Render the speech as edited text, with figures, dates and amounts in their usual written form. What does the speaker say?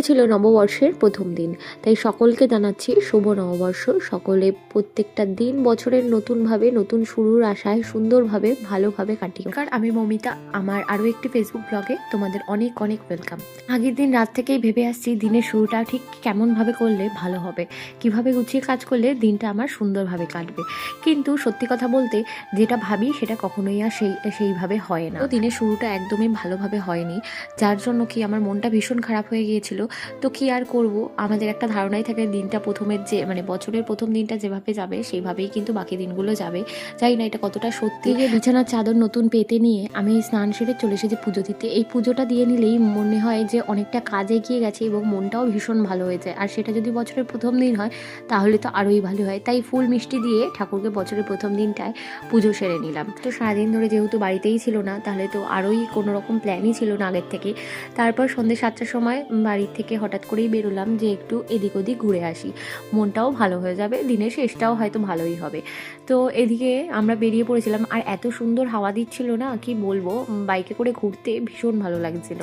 ছিল নববর্ষের প্রথম দিন, তাই সকলকে জানাচ্ছি শুভ নববর্ষ। সকলে প্রত্যেকটা দিন বছরের নতুনভাবে নতুন শুরুর আশায় সুন্দরভাবে ভালোভাবে কাটিও। কারণ আমি মমিতা, আমার আরও একটি ফেসবুক ব্লগে তোমাদের অনেক অনেক ওয়েলকাম। আগের দিন রাত থেকেই ভেবে আসছি দিনের শুরুটা ঠিক কেমনভাবে করলে ভালো হবে, কিভাবে গুছিয়ে কাজ করলে দিনটা আমার সুন্দরভাবে কাটবে। কিন্তু সত্যি কথা বলতে যেটা ভাবি সেটা কখনোই আর সেইভাবে হয় না। তো দিনের শুরুটা একদমই ভালোভাবে হয়নি, যার জন্য কি আমার মনটা ভীষণ খারাপ হয়ে গিয়েছিল। তো কি আর করব, আমাদের একটা ধারণাই থাকে দিনটা প্রথমের যে বছরের প্রথম দিনটা যেভাবে যাবে সেইভাবেই কিন্তু বাকি দিনগুলো যাবে। জানি না এটা কতটা সত্যি। বিছানার চাদর নতুন পেতে নিয়ে আমি স্নান সেরে চলে এসেছি পুজো দিতে। এই পুজোটা দিয়ে নিলেই মনে হয় যে অনেকটা কাজ এগিয়ে গেছে এবং মনটাও ভীষণ ভালো হয়ে যায়। আর সেটা যদি বছরের প্রথম দিন হয় তাহলে তো আরোই ভালো হয়। তাই ফুল মিষ্টি দিয়ে ঠাকুরকে বছরের প্রথম দিনটায় পুজো সেরে নিলাম। তো সারাদিন ধরে যেহেতু বাড়িতেই ছিল না, তাহলে তো আরোই কোনো রকম প্ল্যানই ছিল না আগের থেকে। তারপর সন্ধ্যে 7টার সময় বাড়ির থেকে হঠাৎ করেই বেরোলাম যে একটু এদিক ওদিক ঘুরে আসি, মনটাও ভালো হয়ে যাবে, দিনের শেষটাও হয়তো ভালোই হবে। তো এদিকে আমরা বেরিয়ে পড়েছিলাম, আর এত সুন্দর হাওয়া দিচ্ছিল না কি বলবো, বাইকে করে ঘুরতে ভীষণ ভালো লাগছিল।